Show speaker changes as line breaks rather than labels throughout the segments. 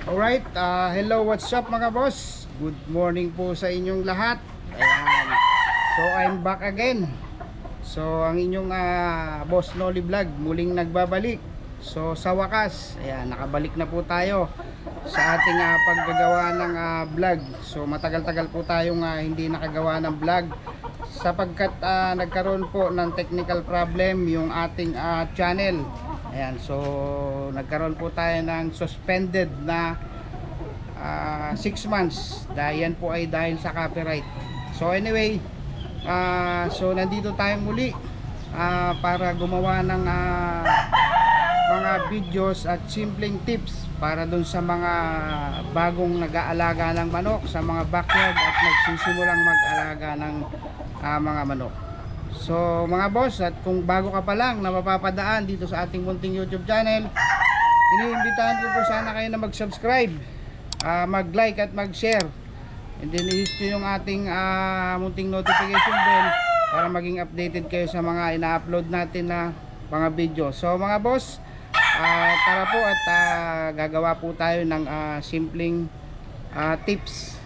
Alright, hello, what's up mga boss? Good morning po sa inyong lahat. Ayan. So I'm back again. So ang inyong boss Noli Vlog muling nagbabalik. So sa wakas, ayan, nakabalik na po tayo sa ating paggagawa ng vlog. So matagal-tagal po tayong hindi nakagawa ng vlog sapagkat nagkaroon po ng technical problem yung ating channel. Ayan, so nagkaroon po tayo ng suspended na 6 months. Yan po ay dahil sa copyright. So anyway, so nandito tayo muli para gumawa ng mga videos at simpleng tips para dun sa mga bagong nag-aalaga ng manok sa mga backyard at nagsisimulang mag-alaga ng mga manok. So mga boss, at kung bago ka pa lang na mapapadaan dito sa ating munting YouTube channel, iniimbitahan ko po sana kayo na mag-subscribe, mag-like at mag-share, and then i-hit nyo yung ating munting notification bell para maging updated kayo sa mga ina-upload natin na mga video. So mga boss, tara po at gagawa po tayo ng simpleng tips.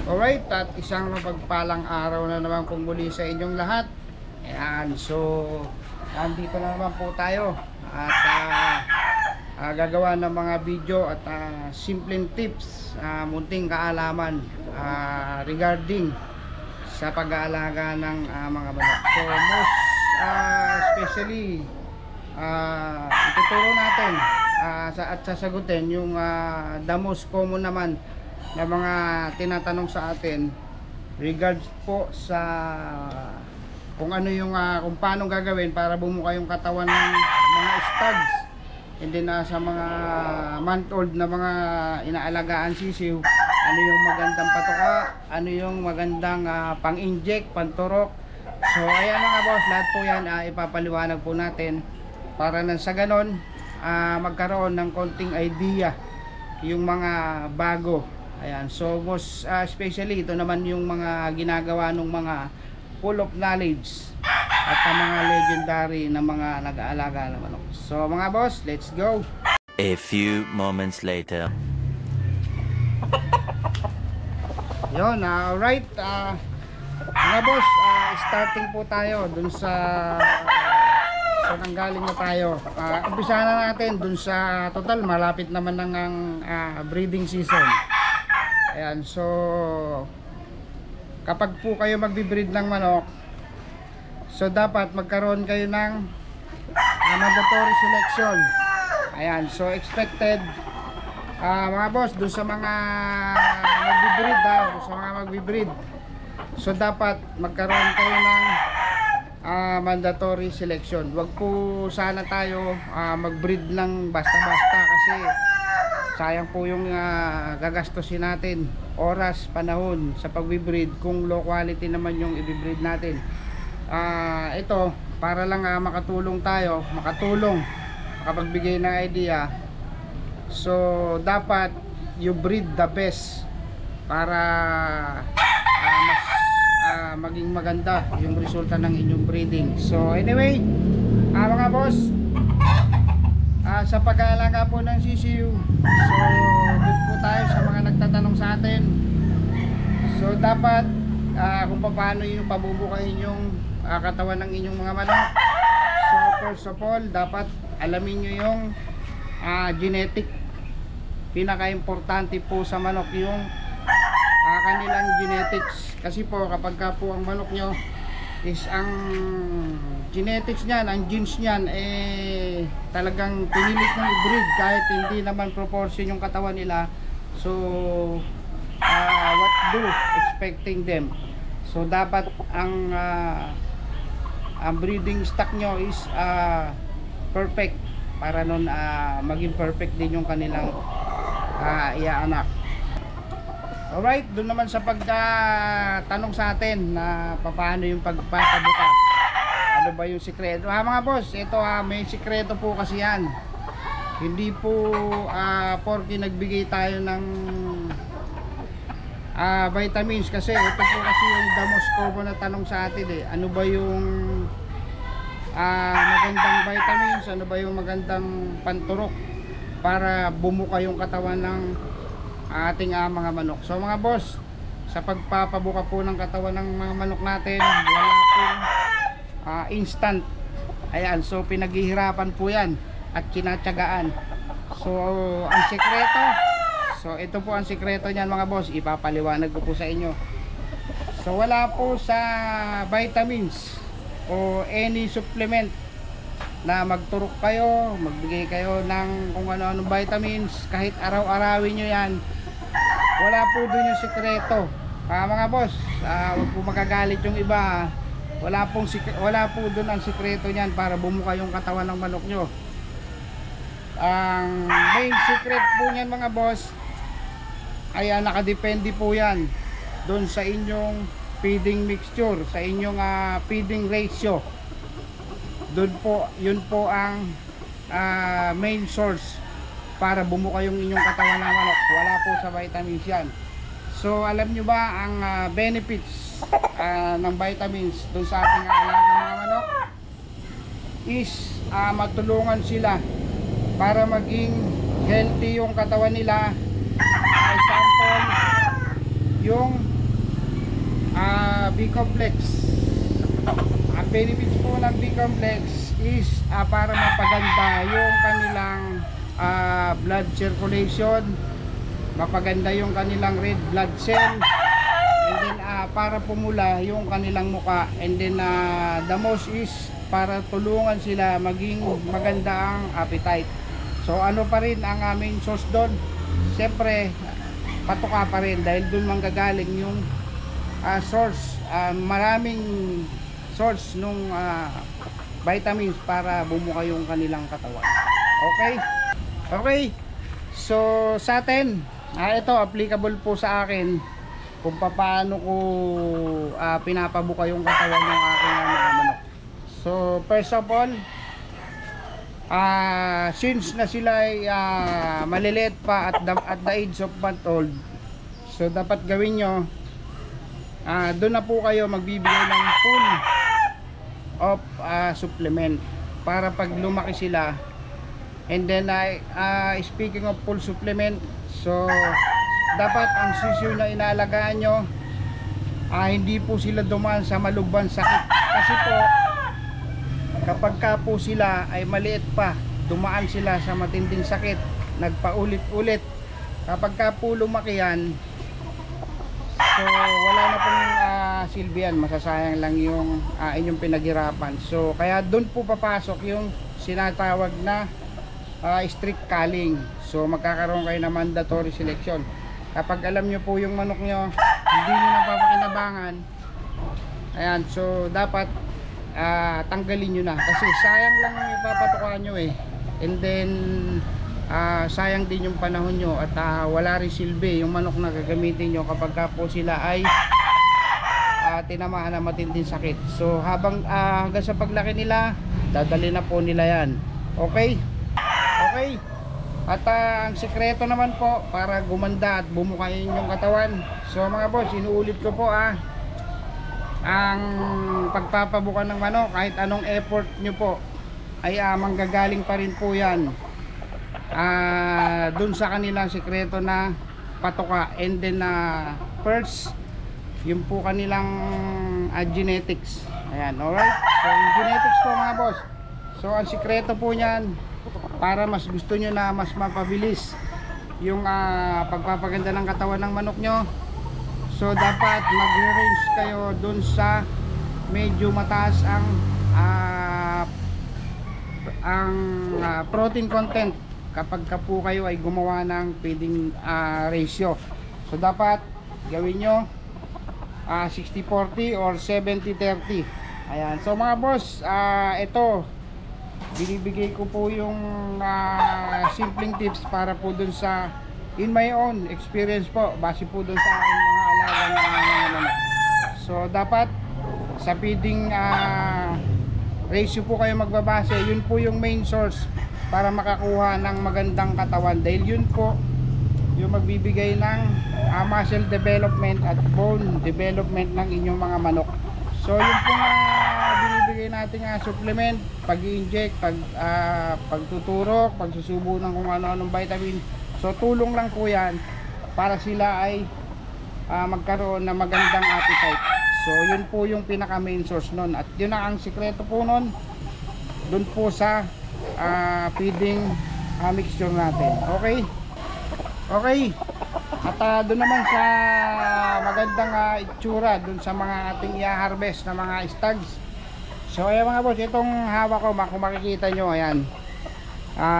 Alright, at isang mapagpalang araw na naman po muli sa inyong lahat. Ayan, so nandito na naman po tayo at gagawa ng mga video at simpleng tips, munting kaalaman regarding sa pag-aalaga ng mga manok. So most especially ituturo natin at sasagutin yung the most common naman na mga tinatanong sa atin regards po sa kung ano yung kung paano gagawin para bumuka yung katawan ng mga studs, and then sa mga month old na mga inaalagaan sisiw, ano yung magandang patuka, ano yung magandang pang-inject, panturok. So ayan mga boss, lahat po yan ipapaliwanag po natin para nang sa ganon magkaroon ng konting idea yung mga bago. Ayan, so most especially ito naman yung mga ginagawa ng mga full of knowledge at mga legendary na mga nag-aalaga ng manok. So mga boss, let's go.
A few moments later.
Yun, alright, mga boss, starting po tayo dun sa nanggaling na tayo. Umpisa na natin dun sa total, malapit naman ng breeding season. Ayan, so kapag po kayo magbi-breed ng manok, so dapat magkaroon kayo ng mandatory selection. Ayan, so expected mga boss, dun sa mga magbi-breed so dapat magkaroon kayo ng mandatory selection. Huwag po sana tayo mag-breed ng basta-basta kasi sayang po yung gagastusin natin oras, panahon sa pagbi-breed kung low quality naman yung i-breed natin. Ito para lang makatulong, makapagbigay ng idea. So dapat you breed the best para mas maging maganda yung resulta ng inyong breeding. So anyway, mga boss, sa pag-aalaga po ng sisiw, so good po tayo sa mga nagtatanong sa atin. So dapat kung paano yung pabubukahin yung katawan ng inyong mga manok. So first of all, dapat alamin nyo yung genetic. Pinaka-importante po sa manok yung kanilang genetics. Kasi po kapag po ang manok nyo is ang genetics niyan, ang genes niyan talagang pinilit ng i-breed kahit hindi naman proportion yung katawan nila. So what do expecting them? So dapat ang breeding stock nyo is perfect para nun maging perfect din yung kanilang iaanak. Alright, doon naman sa pagtanong sa atin na paano yung pagpapabuka. Ano ba yung sikreto? Mga boss, ito may sikreto po kasi yan. Hindi po porke nagbigay tayo ng vitamins, kasi ito po kasi yung damos ko na tanong sa atin ano ba yung magandang vitamins, ano ba yung magandang panturok para bumuka yung katawan ng ating mga manok. So mga boss, sa pagpapabuka po ng katawan ng mga manok natin, wala pong instant. Ayan, so pinaghihirapan po yan at kinatsagaan. So ang sikreto, so ito po ang sikreto niyan mga boss, ipapaliwanag ko po sa inyo. So wala po sa vitamins o any supplement na magturok kayo, magbigay kayo ng kung ano-anong vitamins, kahit araw-arawin nyo yan, wala po dun yung sikreto. Mga boss, huwag po magagalit yung iba. Wala po dun ang sikreto niyan para bumuka yung katawan ng manok nyo. Ang main secret po niyan mga boss ay nakadepende po yan dun sa inyong feeding mixture, sa inyong feeding ratio. Dun po, yun po ang main source para bumuka yung inyong katawan ng manok. Wala po sa vitamins yan. So alam nyo ba ang benefits ng vitamins dun sa ating alaga mga manok is matulungan sila para maging healthy yung katawan nila. Example, yung B-complex. Ang benefits po ng B-complex is para mapaganda yung kanilang blood circulation, mapaganda yung kanilang red blood cell, and then para pumula yung kanilang muka, and then the most is para tulungan sila maging maganda ang appetite. So ano pa rin ang main source doon? Siyempre patuka pa rin, dahil doon manggagaling yung source, maraming source nung vitamins para bumuka yung kanilang katawan. Okay, so sa atin ito applicable po sa akin kung paano ko pinapabuka yung katawan ng aking mga manok. So first of all, since na sila ay maliliit pa at the age of month old, so dapat gawin nyo, doon na po kayo magbibigay ng full of supplement para pag lumaki sila. And then speaking of full supplement, so dapat ang sisiw na inaalagaan nyo, hindi po sila dumaan sa malubhan sakit. Kasi po kapag ka po sila ay maliit pa, dumaan sila sa matinding sakit, nagpaulit-ulit, kapag ka po lumaki yan, so wala na pong silbi yan, masasayang lang yung inyong pinaghirapan. So kaya doon po papasok yung sinatawag na strict culling. So magkakaroon kayo ng mandatory selection. Kapag alam nyo po yung manok nyo hindi nyo napapakinabangan, ayan, so dapat tanggalin nyo na, kasi sayang lang yung ipapatukan nyo and then sayang din yung panahon nyo at wala rin silbi yung manok na gagamitin nyo kapag po sila ay tinamaan na matinding sakit. So habang hanggang sa paglaki nila, dadali na po nila yan. Okay, at ang sikreto naman po para gumanda at bumuka yung katawan, so mga boss, inuulit ko po ang pagpapabuka ng manok, kahit anong effort nyo po ay manggagaling pa rin po yan dun sa kanilang sikreto na patuka, and then first yung po kanilang genetics. Ayan, alright, so yung genetics po mga boss, so ang sikreto po nyan para mas gusto nyo na mas mapabilis yung pagpapaganda ng katawan ng manok nyo, so dapat mag-range kayo dun sa medyo mataas ang protein content kapag ka po kayo ay gumawa ng feeding ratio. So dapat gawin nyo 60-40 or 70-30. Ayan, so mga boss, ito binibigay ko po yung simpleng tips para po dun sa in my own experience po, base po dun sa aking mga alagang manok. So dapat sa feeding ratio po kayo magbabase. Yun po yung main source para makakuha ng magandang katawan, dahil yun po yung magbibigay ng muscle development at bone development ng inyong mga manok. So yun po nga binibigay natin supplement, pag-i-inject, pagtuturok, pagsusubo ng kung ano-anong vitamin. So tulong lang po yan para sila ay magkaroon ng magandang appetite. So yun po yung pinaka main source nun, at yun ang sikreto po nun dun po sa feeding mixture natin. Okay, at doon naman sa magandang itsura doon sa mga ating i-harvest na mga stags. So ayan mga boss, itong hawak ko, kung makikita nyo, ayan,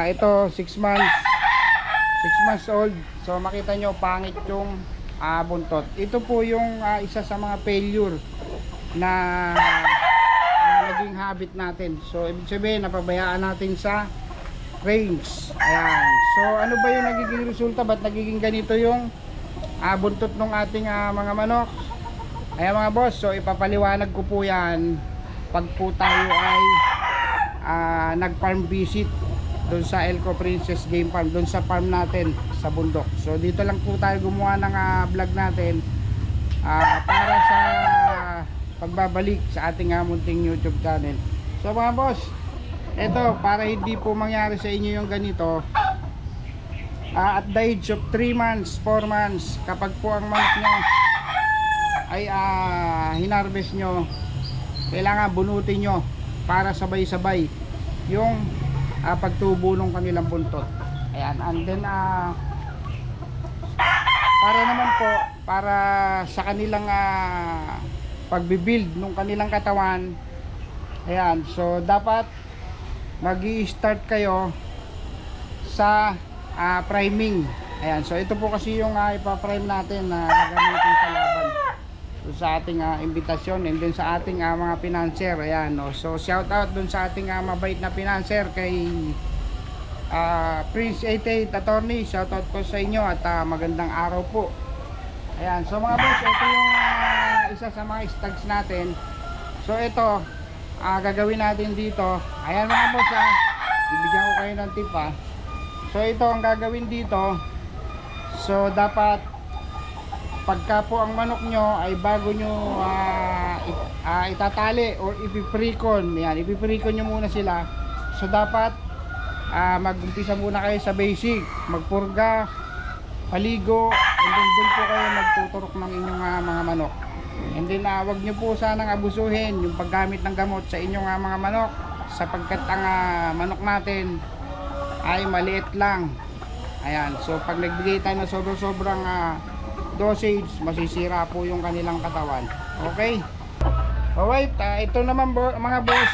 ito 6 months old. So makita nyo, pangit yung buntot. Ito po yung isa sa mga failure na naging habit natin. So ibig sabihin, napabayaan natin sa range. Ayan. So ano ba yung nagiging resulta? Ba't nagiging ganito yung buntot ng ating mga manok? Ayan mga boss, so ipapaliwanag ko po yan pag po tayo ay nag-farm visit doon sa Elco Princess Game Farm, doon sa farm natin sa bundok. So dito lang po tayo gumawa ng vlog natin para sa pagbabalik sa ating munting YouTube channel. So mga boss, eto, para hindi po mangyari sa inyo yung ganito, at the age of 3 months, 4 months, kapag po ang manok nyo ay hinarvest nyo, kailangan bunutin nyo para sabay-sabay yung pagtubo ng kanilang buntot. Ayan, and then para naman po, para sa kanilang pagbibuild ng kanilang katawan. Ayan, so dapat mag-i-start kayo sa priming. Ayan, so ito po kasi yung ipa-prime natin na gagamitin sa laban. So sa ating imbitasyon, and then sa ating mga financer. Ayan, no? So shout out dun sa ating mabait na financer kay Prince 88 Attorney. Shout out po sa inyo at magandang araw po. Ayan, so mga boss, ito yung isa sa mga stags natin. So ito, gagawin natin dito. Ayan mga boss, bibigyan ko kayo ng tip. So ito ang gagawin dito. So dapat pagka po ang manok nyo ay bago nyo itatali or ipiprecon, yan, ipiprecon nyo muna sila. So dapat mag-umpisa muna kayo sa basic, magpurga, paligo, and then doon po kayo magtuturok ng inyong mga manok. And then wag nyo po sanang abusuhin yung paggamit ng gamot sa inyong mga manok, sapagkat ang manok natin ay maliit lang. Ayan, so pag nagbigay tayo ng sobrang dosage, masisira po yung kanilang katawan. Okay, alright, ito naman mga boss,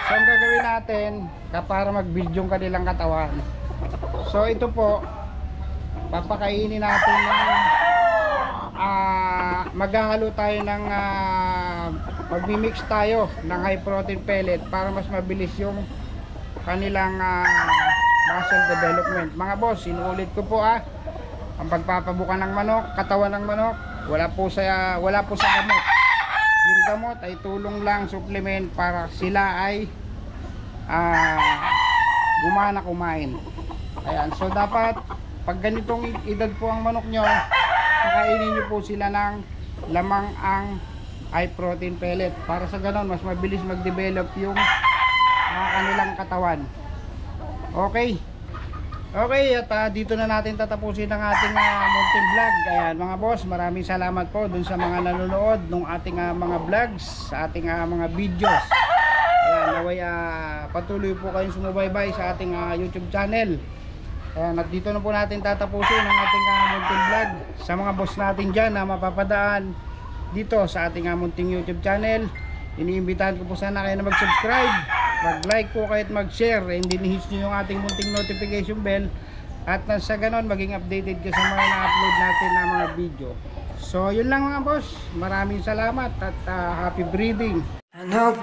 so ang gagawin natin para mag-build yung kanilang katawan. So ito po, papakainin natin ng maghahalo tayo ng magmi-mix tayo ng high protein pellet para mas mabilis yung kanilang muscle development. Mga boss, inuulit ko po ang pagpapabuka ng manok, katawan ng manok, wala po sa gamot. Yung gamot ay tulong lang, supplement para sila ay gumana kumain. Ayan, so dapat pag ganitong edad po ang manok nyo, pakainin nyo po sila ng lamang ang high protein pellet para sa ganon mas mabilis mag-develop yung kanilang katawan. Okay, at dito na natin tatapusin ang ating munting vlog. Ayan mga boss, maraming salamat po dun sa mga nanonood ng ating mga vlogs, sa ating mga videos. Ayan, naway patuloy po kayong sumubaybay sa ating YouTube channel. Ayan, at dito na po natin tatapusin ang ating munting vlog. Sa mga boss natin dyan na mapapadaan dito sa ating munting YouTube channel, iniimbitahan ko po sana kayo na mag-subscribe, mag-like po kayo at mag-share, and then hit nyo yung ating munting notification bell, at sa ganon maging updated ka sa mga na-upload natin na mga video. So yun lang mga boss, maraming salamat at happy breeding. I know